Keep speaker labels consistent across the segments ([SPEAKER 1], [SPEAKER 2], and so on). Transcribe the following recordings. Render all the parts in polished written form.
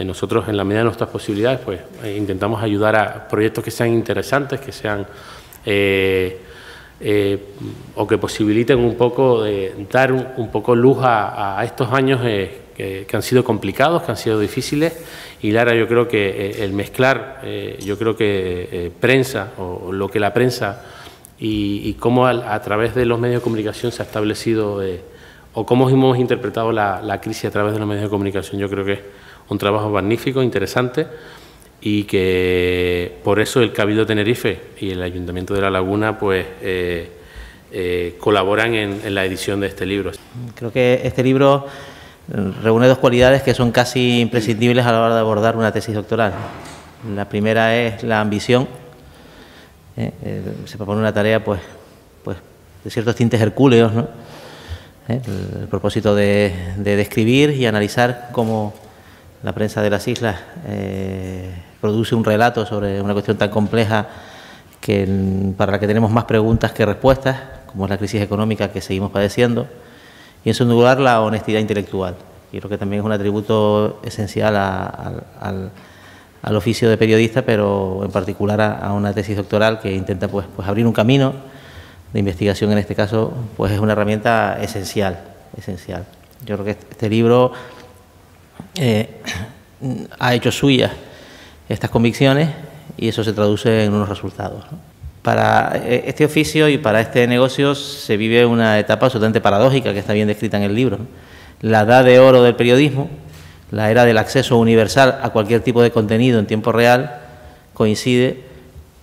[SPEAKER 1] Nosotros, en la medida de nuestras posibilidades, pues intentamos ayudar a proyectos que sean interesantes, que sean o que posibiliten un poco dar un poco luz a estos años que han sido complicados, que han sido difíciles. Y Lara, yo creo que el mezclar, yo creo que prensa, o lo que la prensa y cómo a través de los medios de comunicación se ha establecido, o cómo hemos interpretado la crisis a través de los medios de comunicación, yo creo que es un trabajo magnífico, interesante, y que por eso el Cabildo de Tenerife y el Ayuntamiento de La Laguna pues colaboran en la edición de este libro.
[SPEAKER 2] Creo que este libro reúne dos cualidades que son casi imprescindibles a la hora de abordar una tesis doctoral. La primera es la ambición. Se propone una tarea pues de ciertos tintes hercúleos, ¿no? El propósito de describir y analizar cómo la prensa de las islas produce un relato sobre una cuestión tan compleja para la que tenemos más preguntas que respuestas, como es la crisis económica que seguimos padeciendo, y en segundo lugar la honestidad intelectual. Y creo que también es un atributo esencial al oficio de periodista, pero en particular a una tesis doctoral que intenta pues abrir un camino de investigación. En este caso pues es una herramienta esencial. Yo creo que este libro ha hecho suyas estas convicciones y eso se traduce en unos resultados, ¿no? Para este oficio y para este negocio se vive una etapa absolutamente paradójica que está bien descrita en el libro, ¿no? La edad de oro del periodismo, la era del acceso universal a cualquier tipo de contenido en tiempo real, coincide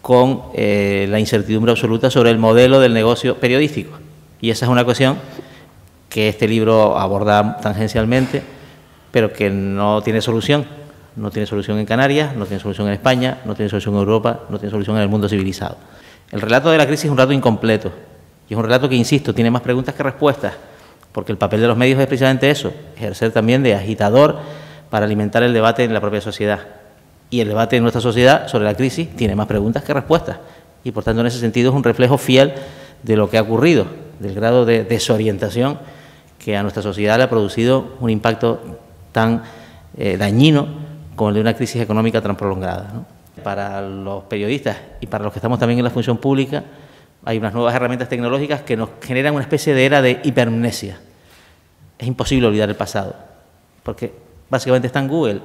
[SPEAKER 2] con la incertidumbre absoluta sobre el modelo del negocio periodístico. Y esa es una cuestión que este libro aborda tangencialmente, pero que no tiene solución. No tiene solución en Canarias, no tiene solución en España, no tiene solución en Europa, no tiene solución en el mundo civilizado. El relato de la crisis es un relato incompleto y es un relato que, insisto, tiene más preguntas que respuestas, porque el papel de los medios es precisamente eso, ejercer también de agitador para alimentar el debate en la propia sociedad. Y el debate en nuestra sociedad sobre la crisis tiene más preguntas que respuestas y, por tanto, en ese sentido es un reflejo fiel de lo que ha ocurrido, del grado de desorientación que a nuestra sociedad le ha producido un impacto tan dañino como el de una crisis económica tan prolongada, ¿no? Para los periodistas y para los que estamos también en la función pública hay unas nuevas herramientas tecnológicas que nos generan una especie de era de hipermnesia. Es imposible olvidar el pasado, porque básicamente está en Google.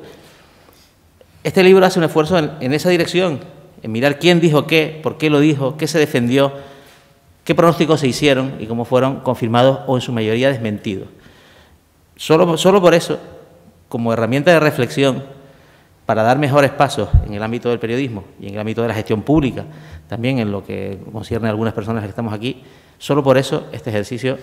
[SPEAKER 2] Este libro hace un esfuerzo en esa dirección, en mirar quién dijo qué, por qué lo dijo, qué se defendió, qué pronósticos se hicieron y cómo fueron confirmados o en su mayoría desmentidos. Solo por eso, como herramienta de reflexión, para dar mejores pasos en el ámbito del periodismo y en el ámbito de la gestión pública, también en lo que concierne a algunas personas que estamos aquí, solo por eso este ejercicio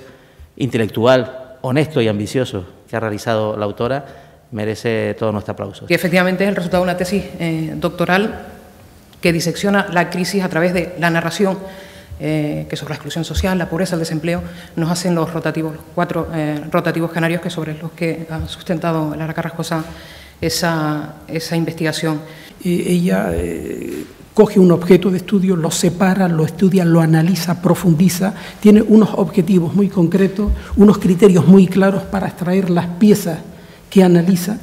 [SPEAKER 2] intelectual, honesto y ambicioso que ha realizado la autora merece todo nuestro aplauso.
[SPEAKER 3] Y efectivamente es el resultado de una tesis doctoral que disecciona la crisis a través de la narración que sobre la exclusión social, la pobreza, el desempleo, nos hacen los rotativos, los 4 rotativos canarios que sobre los que ha sustentado Lara Carrascosa esa investigación.
[SPEAKER 4] Ella coge un objeto de estudio, lo separa, lo estudia, lo analiza, profundiza, tiene unos objetivos muy concretos, unos criterios muy claros para extraer las piezas que analiza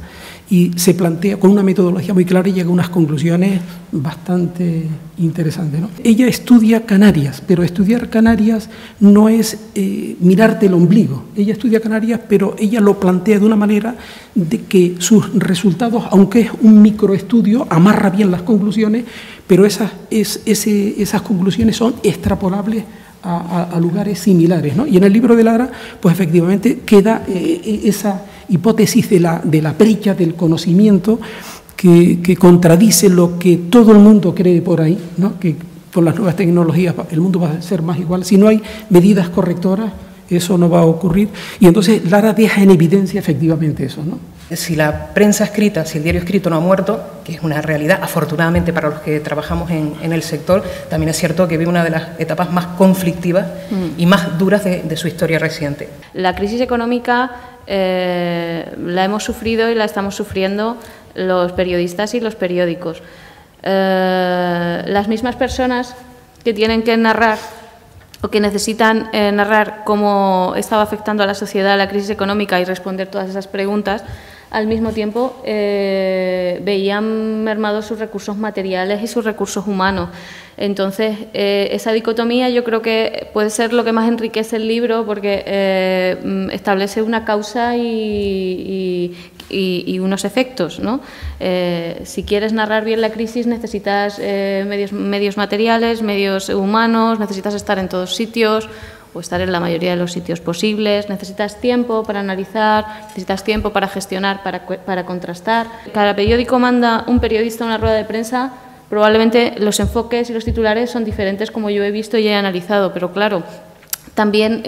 [SPEAKER 4] y se plantea con una metodología muy clara y llega a unas conclusiones bastante interesantes, ¿no? Ella estudia Canarias, pero estudiar Canarias no es mirarte el ombligo. Ella estudia Canarias, pero ella lo plantea de una manera de que sus resultados, aunque es un microestudio, amarra bien las conclusiones, pero esas conclusiones son extrapolables a lugares similares, ¿no? Y en el libro de Lara, pues efectivamente queda esa hipótesis de la brecha del conocimiento que contradice lo que todo el mundo cree por ahí, ¿no? Que con las nuevas tecnologías el mundo va a ser más igual. Si no hay medidas correctoras, eso no va a ocurrir. Y entonces Lara deja en evidencia efectivamente eso, ¿no?
[SPEAKER 3] Si la prensa escrita, si el diario escrito no ha muerto, que es una realidad, afortunadamente para los que trabajamos en el sector, también es cierto que vive una de las etapas más conflictivas y más duras de su historia reciente.
[SPEAKER 5] La crisis económica la hemos sufrido y la estamos sufriendo los periodistas y los periódicos. Las mismas personas que tienen que narrar o que necesitan narrar cómo estaba afectando a la sociedad la crisis económica y responder todas esas preguntas, al mismo tiempo veían mermados sus recursos materiales y sus recursos humanos. Entonces, esa dicotomía yo creo que puede ser lo que más enriquece el libro, porque establece una causa y unos efectos, ¿no? Si quieres narrar bien la crisis necesitas medios materiales, medios humanos, necesitas estar en todos sitios o estar en la mayoría de los sitios posibles, necesitas tiempo para analizar, necesitas tiempo para gestionar, para contrastar. Cada periódico manda un periodista a una rueda de prensa, probablemente los enfoques y los titulares son diferentes, como yo he visto y he analizado, pero claro, también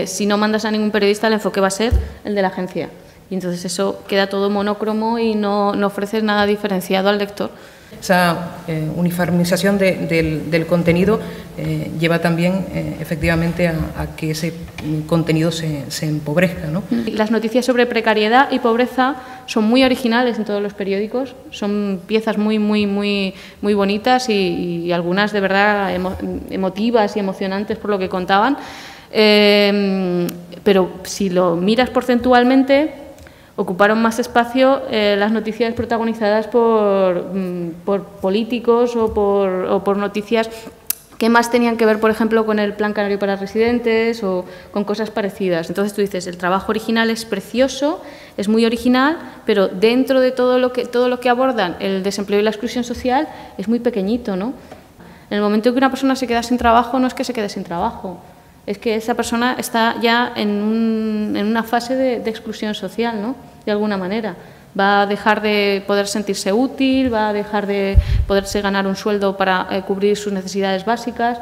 [SPEAKER 5] si no mandas a ningún periodista, el enfoque va a ser el de la agencia. Y entonces eso queda todo monócromo y no ofreces nada diferenciado al lector.
[SPEAKER 3] Esa uniformización del contenido lleva también efectivamente a que ese contenido se empobrezca, ¿no?
[SPEAKER 5] Las noticias sobre precariedad y pobreza son muy originales en todos los periódicos, son piezas muy bonitas y algunas de verdad emotivas y emocionantes por lo que contaban, pero si lo miras porcentualmente, ocuparon más espacio las noticias protagonizadas por políticos o por noticias que más tenían que ver, por ejemplo, con el Plan Canario para Residentes o con cosas parecidas. Entonces tú dices, el trabajo original es precioso, es muy original, pero dentro de todo lo que abordan el desempleo y la exclusión social es muy pequeñito, ¿no? En el momento en que una persona se queda sin trabajo, no es que se quede sin trabajo, es que esa persona está ya en una fase de exclusión social, ¿no? De alguna manera. Va a dejar de poder sentirse útil, va a dejar de poderse ganar un sueldo para cubrir sus necesidades básicas.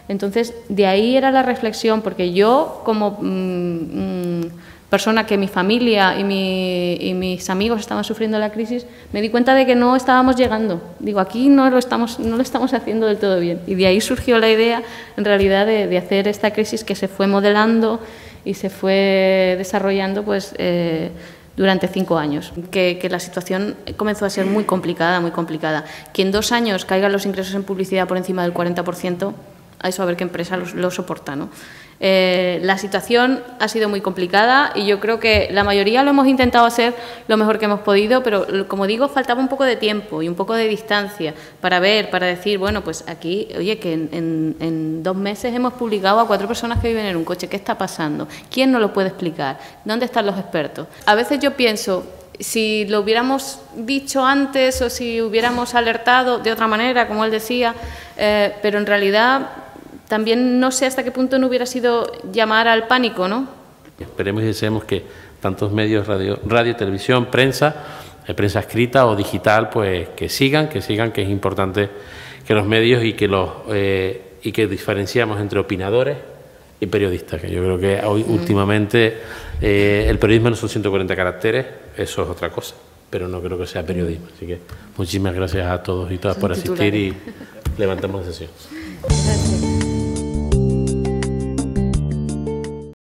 [SPEAKER 5] Entonces, de ahí era la reflexión, porque yo, como persona que mi familia y mis amigos estaban sufriendo la crisis, me di cuenta de que no estábamos llegando. Digo, aquí no lo estamos haciendo del todo bien. Y de ahí surgió la idea, en realidad, de hacer esta crisis que se fue modelando y se fue desarrollando, pues, durante 5 años. Que la situación comenzó a ser muy complicada, muy complicada. Que en 2 años caigan los ingresos en publicidad por encima del 40%, a eso a ver qué empresa lo soporta, ¿no? La situación ha sido muy complicada y yo creo que la mayoría lo hemos intentado hacer lo mejor que hemos podido, pero como digo, faltaba un poco de tiempo y un poco de distancia para ver, para decir, bueno, pues aquí, oye, que en 2 meses hemos publicado a 4 personas que viven en un coche. ¿Qué está pasando? ¿Quién nos lo puede explicar? ¿Dónde están los expertos? A veces yo pienso, si lo hubiéramos dicho antes o si hubiéramos alertado de otra manera, como él decía, pero en realidad también no sé hasta qué punto no hubiera sido llamar al pánico, ¿no?
[SPEAKER 1] Esperemos y deseemos que tantos medios, radio, televisión, prensa escrita o digital, pues que sigan, que es importante que los medios y que diferenciamos entre opinadores y periodistas, que yo creo que hoy últimamente el periodismo no son 140 caracteres, eso es otra cosa, pero no creo que sea periodismo. Así que muchísimas gracias a todos y todas por asistir y levantamos la sesión.
[SPEAKER 5] Gracias.